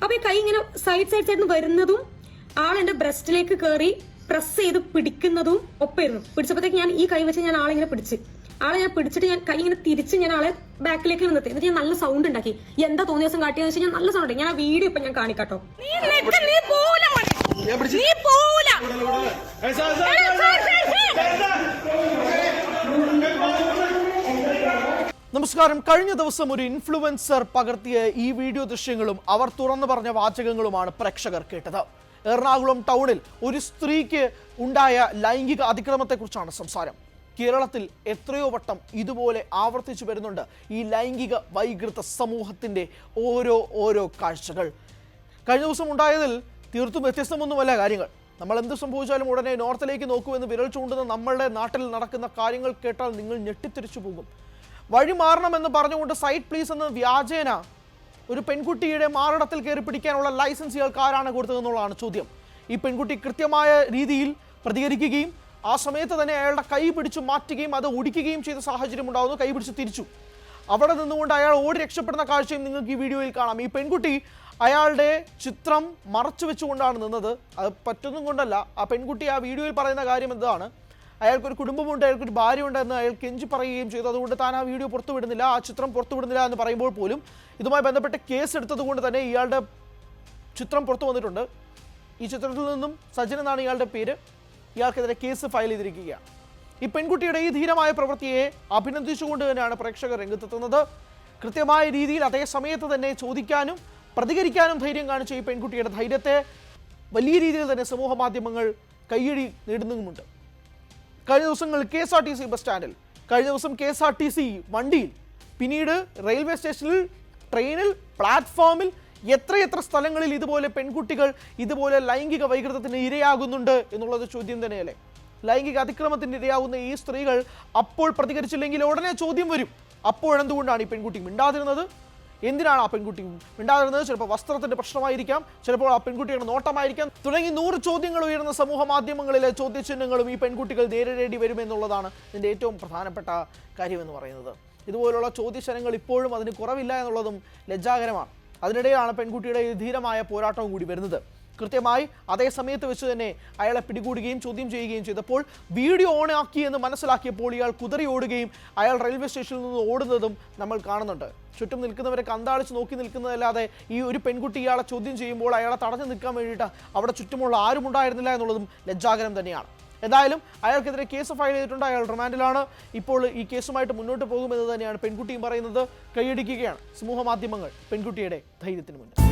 അപ്പൊ ഈ കൈ ഇങ്ങനെ സൈഡ് വരുന്നതും ആൾ എന്റെ ബ്രസ്റ്റിലേക്ക് കയറി പ്രസ് ചെയ്ത് പിടിക്കുന്നതും ഒപ്പായിരുന്നു. പിടിച്ചപ്പോഴത്തേക്ക് ഞാൻ ഈ കൈ വെച്ച് ഞാൻ ആളെ ഞാൻ പിടിച്ചിട്ട് ഞാൻ കൈ ഇങ്ങനെ തിരിച്ച് ഞാൻ ആളെ ബാക്കിലേക്ക് നിർത്തി. എന്നിട്ട് ഞാൻ നല്ല സൗണ്ട് ഉണ്ടാക്കി. എന്താ തോന്നിയ ദിവസം കാട്ടിയെന്ന് വെച്ചാൽ ഞാൻ നല്ല സൗണ്ട്. ഞാൻ ആ വീഡിയോ ഇപ്പൊ ഞാൻ കാണിക്കാട്ടോ. നമസ്കാരം. കഴിഞ്ഞ ദിവസം ഒരു ഇൻഫ്ലുവൻസർ പകർത്തിയ ഈ വീഡിയോ ദൃശ്യങ്ങളും അവർ തുറന്നു പറഞ്ഞ വാചകങ്ങളുമാണ് പ്രേക്ഷകർ കേട്ടത്. എറണാകുളം ടൗണിൽ ഒരു സ്ത്രീക്ക് ഉണ്ടായ ലൈംഗിക അതിക്രമത്തെക്കുറിച്ചാണ് സംസാരം. കേരളത്തിൽ എത്രയോ വട്ടം ഇതുപോലെ ആവർത്തിച്ചു വരുന്നുണ്ട് ഈ ലൈംഗിക വൈകൃത സമൂഹത്തിൻ്റെ ഓരോ കാഴ്ചകൾ. കഴിഞ്ഞ ദിവസം ഉണ്ടായതിൽ തീർത്തും വ്യത്യസ്തമൊന്നുമല്ല കാര്യങ്ങൾ. നമ്മൾ എന്ത് സംഭവിച്ചാലും ഉടനെ നോർത്തിലേക്ക് നോക്കുമെന്ന് വിരൽ ചൂണ്ടുന്ന നമ്മളുടെ നാട്ടിൽ നടക്കുന്ന കാര്യങ്ങൾ കേട്ടാൽ നിങ്ങൾ ഞെട്ടിത്തിരിച്ചു പോകും. വഴി മാറണമെന്ന് പറഞ്ഞുകൊണ്ട് സൈഡ് പ്ലീസ് എന്ന വ്യാജേന ഒരു പെൺകുട്ടിയുടെ മാറിടത്തിൽ കയറി പിടിക്കാനുള്ള ലൈസൻസ് ഇയാൾക്ക് ആരാണ് കൊടുത്തതെന്നുള്ളതാണ് ചോദ്യം. ഈ പെൺകുട്ടി കൃത്യമായ രീതിയിൽ പ്രതികരിക്കുകയും ആ സമയത്ത് തന്നെ അയാളുടെ കൈ പിടിച്ചു മാറ്റുകയും അത് ഒടിക്കുകയും ചെയ്ത സാഹചര്യം ഉണ്ടാകുന്നു. കൈ പിടിച്ച് തിരിച്ചു. അവിടെ നിന്നുകൊണ്ട് അയാൾ ഓടി രക്ഷപ്പെടുന്ന കാഴ്ചയും നിങ്ങൾക്ക് ഈ വീഡിയോയിൽ കാണാം. ഈ പെൺകുട്ടി അയാളുടെ ചിത്രം മറച്ചു വെച്ചുകൊണ്ടാണ് നിന്നത്. അത് പറ്റുന്നും കൊണ്ടല്ല. ആ പെൺകുട്ടി ആ വീഡിയോയിൽ പറയുന്ന കാര്യം എന്താണ്, അയാൾക്കൊരു കുടുംബമുണ്ട്, അയാൾക്കൊരു ഭാര്യയുണ്ട് എന്ന് അയാൾ കെഞ്ചി പറയുകയും ചെയ്തു. അതുകൊണ്ട് താൻ ആ വീഡിയോ പുറത്തുവിടുന്നില്ല, ആ ചിത്രം പുറത്തുവിടുന്നില്ല എന്ന് പറയുമ്പോൾ പോലും ഇതുമായി ബന്ധപ്പെട്ട് കേസ് എടുത്തത് കൊണ്ട് തന്നെ ഇയാളുടെ ചിത്രം പുറത്തു വന്നിട്ടുണ്ട്. ഈ ചിത്രത്തിൽ നിന്നും സജൻ എന്നാണ് ഇയാളുടെ പേര്. ഇയാൾക്കെതിരെ കേസ് ഫയൽ ചെയ്തിരിക്കുകയാണ്. ഈ പെൺകുട്ടിയുടെ ഈ ധീരമായ പ്രവൃത്തിയെ അഭിനന്ദിച്ചുകൊണ്ട് തന്നെയാണ് പ്രേക്ഷകർ രംഗത്തെത്തുന്നത്. കൃത്യമായ രീതിയിൽ അതേ സമയത്ത് തന്നെ ചോദിക്കാനും പ്രതികരിക്കാനും ധൈര്യം കാണിച്ച ഈ പെൺകുട്ടിയുടെ ധൈര്യത്തെ വലിയ രീതിയിൽ തന്നെ സമൂഹ മാധ്യമങ്ങൾ കയ്യടി നേടുന്നുമുണ്ട്. കഴിഞ്ഞ ദിവസങ്ങളിൽ KSRTC ബസ് സ്റ്റാൻഡിൽ, കഴിഞ്ഞ ദിവസം KSRTC വണ്ടിയിൽ, പിന്നീട് റെയിൽവേ സ്റ്റേഷനിൽ, ട്രെയിനിൽ, പ്ലാറ്റ്ഫോമിൽ, എത്രയെത്ര സ്ഥലങ്ങളിൽ ഇതുപോലെ പെൺകുട്ടികൾ ഇതുപോലെ ലൈംഗിക വൈകൃതത്തിന് ഇരയാകുന്നുണ്ട് എന്നുള്ളത് ചോദ്യം തന്നെയല്ലേ. ലൈംഗിക അതിക്രമത്തിന് ഇരയാകുന്ന ഈ സ്ത്രീകൾ അപ്പോൾ പ്രതികരിച്ചില്ലെങ്കിൽ ഉടനെ ചോദ്യം വരും. അപ്പോഴെന്തുകൊണ്ടാണ് ഈ പെൺകുട്ടി മിണ്ടാതിരുന്നത്? എന്തിനാണ് ആ പെൺകുട്ടി മിണ്ടാതിരുന്നത്? ചിലപ്പോൾ വസ്ത്രത്തിൻ്റെ പ്രശ്നമായിരിക്കാം, ചിലപ്പോൾ ആ പെൺകുട്ടിയുടെ നോട്ടമായിരിക്കാം, തുടങ്ങി 100 ചോദ്യങ്ങൾ ഉയർന്ന സമൂഹ മാധ്യമങ്ങളിലെ ചോദ്യചിഹ്നങ്ങളും ഈ പെൺകുട്ടികൾ നേരിടേണ്ടി വരുമെന്നുള്ളതാണ് ഇതിൻ്റെ ഏറ്റവും പ്രധാനപ്പെട്ട കാര്യമെന്ന് പറയുന്നത്. ഇതുപോലുള്ള ചോദ്യശരങ്ങൾ ഇപ്പോഴും അതിന് കുറവില്ല എന്നുള്ളതും ലജ്ജാകരമാണ്. അതിനിടെയാണ് പെൺകുട്ടിയുടെ ധീരമായ പോരാട്ടവും കൂടി വരുന്നത്. കൃത്യമായി അതേ സമയത്ത് വെച്ച് തന്നെ അയാളെ പിടികൂടുകയും ചോദ്യം ചെയ്യുകയും ചെയ്തപ്പോൾ വീഡിയോ ഓൺ ആക്കി എന്ന് മനസ്സിലാക്കിയപ്പോൾ ഇയാൾ കുതറി ഓടുകയും അയാൾ റെയിൽവേ സ്റ്റേഷനിൽ നിന്ന് ഓടുന്നതും നമ്മൾ കാണുന്നുണ്ട്. ചുറ്റും നിൽക്കുന്നവരെ കന്താളിച്ച് നോക്കി നിൽക്കുന്നതല്ലാതെ ഈ ഒരു പെൺകുട്ടി ഇയാളെ ചോദ്യം ചെയ്യുമ്പോൾ അയാളെ തടഞ്ഞു നിൽക്കാൻ വേണ്ടിയിട്ട് അവിടെ ചുറ്റുമുള്ള ആരും ഉണ്ടായിരുന്നില്ല എന്നുള്ളതും ലജ്ജാകരം തന്നെയാണ്. എന്തായാലും അയാൾക്കെതിരെ കേസ് ഫയൽ ചെയ്തിട്ടുണ്ട്. അയാൾ റിമാൻഡിലാണ്. ഇപ്പോൾ ഈ കേസുമായിട്ട് മുന്നോട്ട് പോകുമെന്ന് തന്നെയാണ് പെൺകുട്ടിയും പറയുന്നത്. കൈയടിക്കുകയാണ് സമൂഹ മാധ്യമങ്ങൾ പെൺകുട്ടിയുടെ ധൈര്യത്തിന് മുന്നിൽ.